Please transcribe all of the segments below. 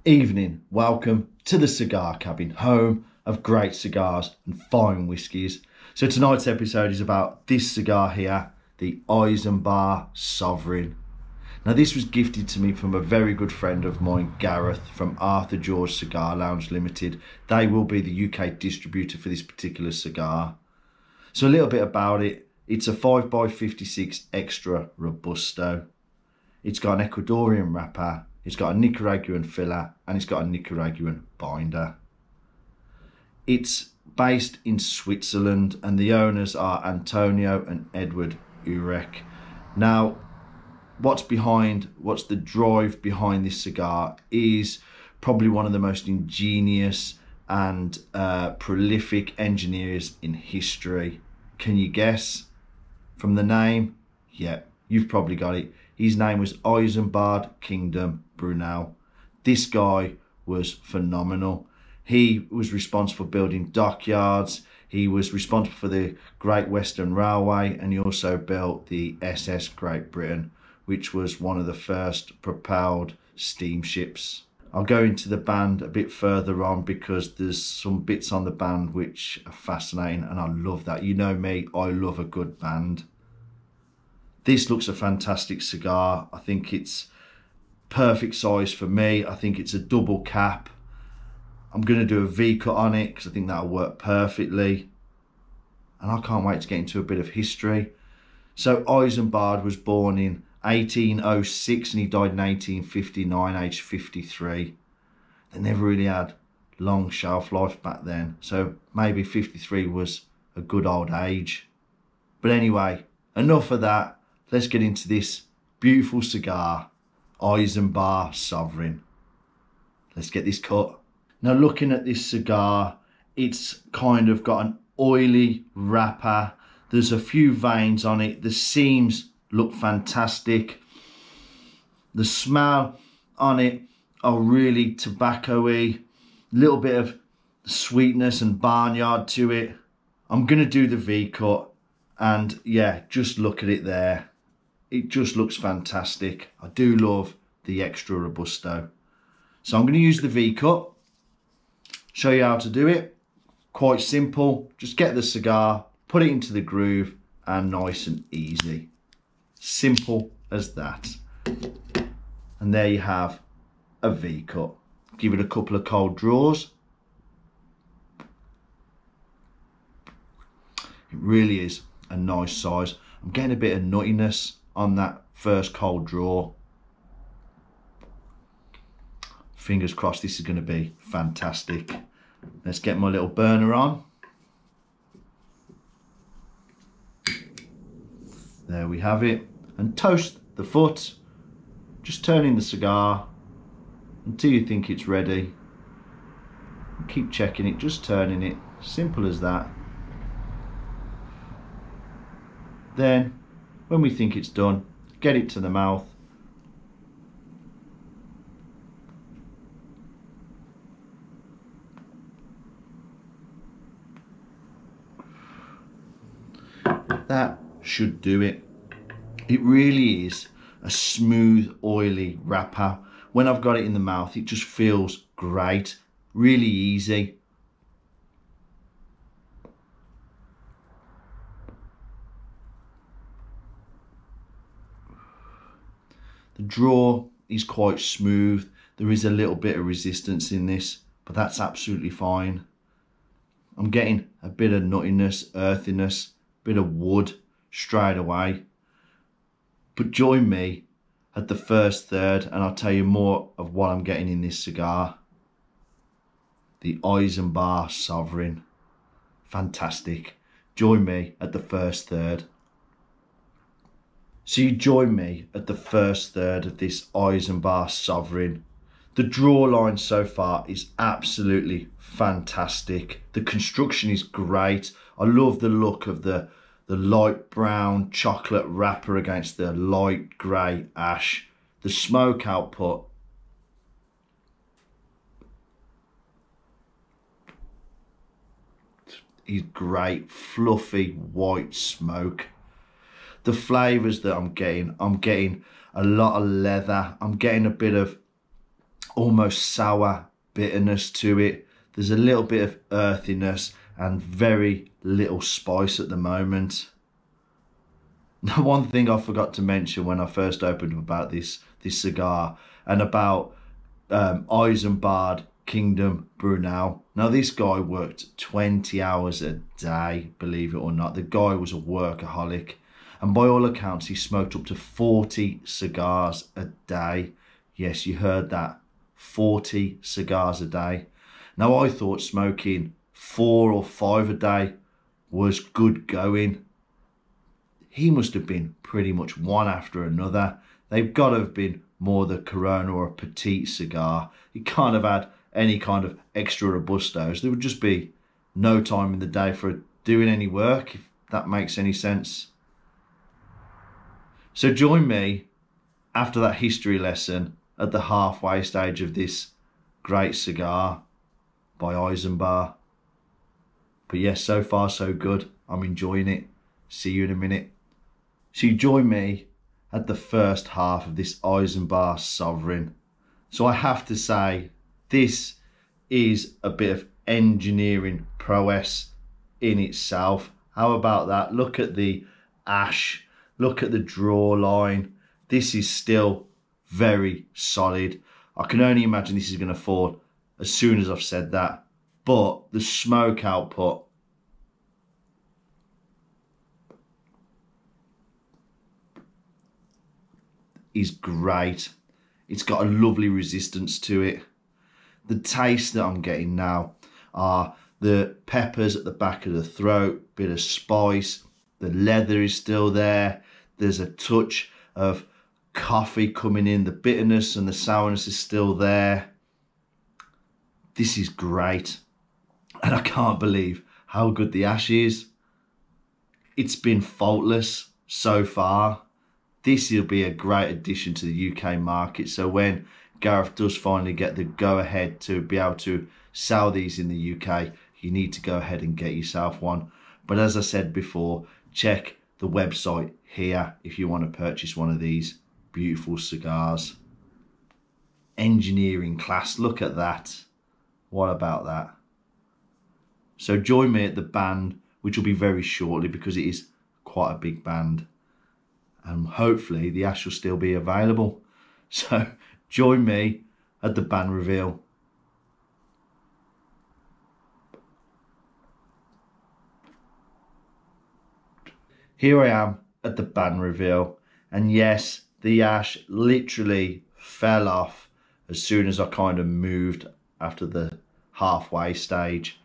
Evening, welcome to the Cigar Cabin, home of great cigars and fine whiskies. So tonight's episode is about this cigar here, the IZAMBAR Sovereign. Now this was gifted to me from a very good friend of mine, Gareth, from Arthur George Cigar Lounge Limited. They will be the UK distributor for this particular cigar. So a little bit about it. It's a 5x56 Extra Robusto. It's got an Ecuadorian wrapper. It's got a Nicaraguan filler and it's got a Nicaraguan binder. It's based in Switzerland and the owners are Antonio and Edward Urek. Now, what's the drive behind this cigar is probably one of the most ingenious and prolific engineers in history. Can you guess from the name? Yeah, you've probably got it. His name was Isambard Kingdom Brunel. This guy was phenomenal. He was responsible for building dockyards. He was responsible for the Great Western Railway, and he also built the SS Great Britain, which was one of the first propelled steamships. I'll go into the band a bit further on because there's some bits on the band which are fascinating and I love that. You know me, I love a good band. This looks a fantastic cigar. I think it's perfect size for me. I think it's a double cap. I'm going to do a V-cut on it because I think that'll work perfectly. And I can't wait to get into a bit of history. So Isambard was born in 1806 and he died in 1859, aged 53. They never really had long shelf life back then. So maybe 53 was a good old age. But anyway, enough of that. Let's get into this beautiful cigar, IZAMBAR Sovereign. Let's get this cut. Now looking at this cigar, it's kind of got an oily wrapper. There's a few veins on it. The seams look fantastic. The smell on it are really tobacco-y. A little bit of sweetness and barnyard to it. I'm going to do the V-cut and yeah, just look at it there. It just looks fantastic. I do love the Extra Robusto. So I'm going to use the V-cut, show you how to do it. Quite simple. Just get the cigar, put it into the groove and nice and easy. Simple as that. And there you have a V-cut. Give it a couple of cold draws. It really is a nice size. I'm getting a bit of nuttiness on that first cold draw. Fingers crossed this is going to be fantastic. Let's get my little burner on. There we have it. And toast the foot. Just turning the cigar until you think it's ready. Keep checking it, just turning it. Simple as that. Then, when we think it's done, get it to the mouth. That should do it. It really is a smooth, oily wrapper. When I've got it in the mouth, it just feels great, really easy. The draw is quite smooth. There is a little bit of resistance in this, but that's absolutely fine. I'm getting a bit of nuttiness, earthiness, bit of wood straight away. But join me at the first third and I'll tell you more of what I'm getting in this cigar. The IZAMBAR Sovereign. Fantastic. Join me at the first third. So you join me at the first third of this IZAMBAR Sovereign. The draw line so far is absolutely fantastic. The construction is great. I love the look of the light brown chocolate wrapper against the light grey ash. The smoke output is great, fluffy white smoke. The flavours that I'm getting a lot of leather. I'm getting a bit of almost sour bitterness to it. There's a little bit of earthiness and very little spice at the moment. Now, one thing I forgot to mention when I first opened up about this cigar and about Isambard Kingdom Brunel. Now, this guy worked 20 hours a day, believe it or not. The guy was a workaholic. And by all accounts, he smoked up to 40 cigars a day. Yes, you heard that. 40 cigars a day. Now, I thought smoking 4 or 5 a day was good going. He must have been pretty much one after another. They've got to have been more the Corona or a petite cigar. He can't have had any kind of extra robustos. There would just be no time in the day for doing any work, if that makes any sense. So join me after that history lesson at the halfway stage of this great cigar by Isambard. But yes, so far so good. I'm enjoying it. See you in a minute. So you join me at the first half of this Isambard Sovereign. So I have to say, this is a bit of engineering prowess in itself. How about that? Look at the ash. Look at the draw line. This is still very solid. I can only imagine this is going to fall as soon as I've said that. But the smoke output is great. It's got a lovely resistance to it. The taste that I'm getting now are the peppers at the back of the throat, bit of spice. The leather is still there. There's a touch of coffee coming in. The bitterness and the sourness is still there. This is great. And I can't believe how good the ash is. It's been faultless so far. This will be a great addition to the UK market. So when Gareth does finally get the go ahead to be able to sell these in the UK, you need to go ahead and get yourself one. But as I said before, check the website here if you want to purchase one of these beautiful cigars. Engineering class, look at that. What about that? So join me at the band, which will be very shortly because it is quite a big band. And hopefully the ash will still be available. So join me at the band reveal. Here I am at the band reveal. And yes, the ash literally fell off as soon as I kind of moved after the halfway stage.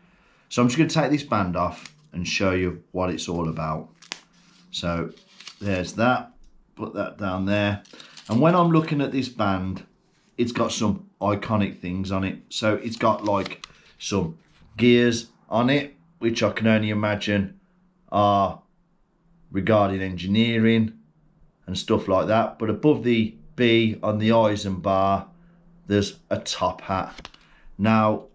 So I'm just going to take this band off and show you what it's all about. So there's that. Put that down there. And when I'm looking at this band, it's got some iconic things on it. So it's got like some gears on it, which I can only imagine are regarding engineering and stuff like that. But above the B on the Isambard, there's a top hat. Now,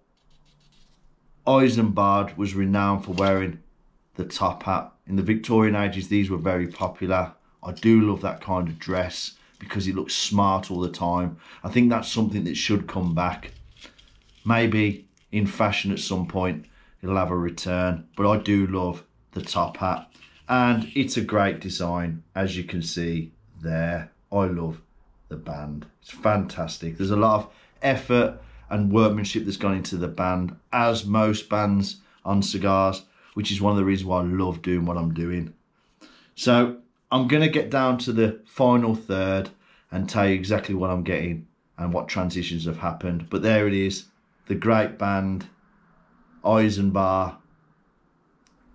Isambard was renowned for wearing the top hat. In the Victorian ages, these were very popular. I do love that kind of dress because it looks smart all the time. I think that's something that should come back. Maybe in fashion at some point, it'll have a return. But I do love the top hat. And it's a great design, as you can see there. I love the band. It's fantastic. There's a lot of effort and workmanship that's gone into the band, as most bands on cigars, which is one of the reasons why I love doing what I'm doing. So I'm going to get down to the final third and tell you exactly what I'm getting and what transitions have happened. But there it is, the great band, Isambard.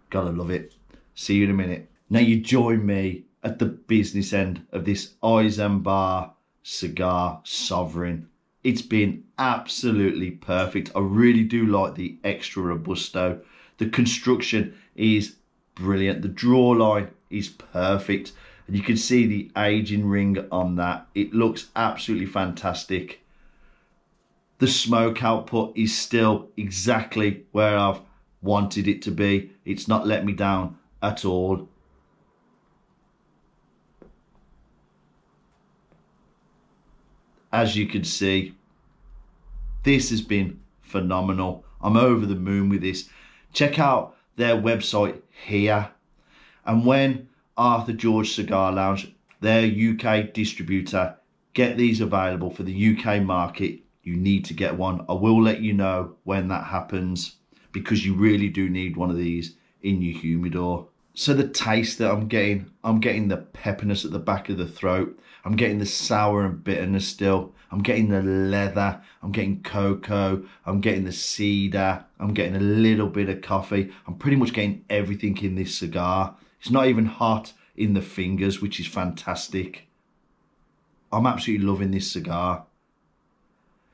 Gotta love it. See you in a minute. Now you join me at the business end of this Isambard Cigar Sovereign. It's been absolutely perfect. I really do like the extra robusto. The construction is brilliant. The draw line is perfect. And you can see the aging ring on that. It looks absolutely fantastic. The smoke output is still exactly where I've wanted it to be. It's not let me down at all. As you can see, This has been phenomenal. I'm over the moon with this. Check out their website here. And when Arthur George Cigar Lounge, their UK distributor, get these available for the UK market, you need to get one. I will let you know when that happens, because you really do need one of these in your humidor. So the taste that I'm getting the peppiness at the back of the throat. I'm getting the sour and bitterness still. I'm getting the leather. I'm getting cocoa. I'm getting the cedar. I'm getting a little bit of coffee. I'm pretty much getting everything in this cigar. It's not even hot in the fingers, which is fantastic. I'm absolutely loving this cigar.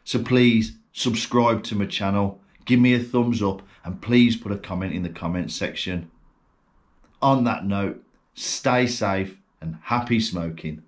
So please subscribe to my channel. Give me a thumbs up and please put a comment in the comment section. On that note, stay safe and happy smoking.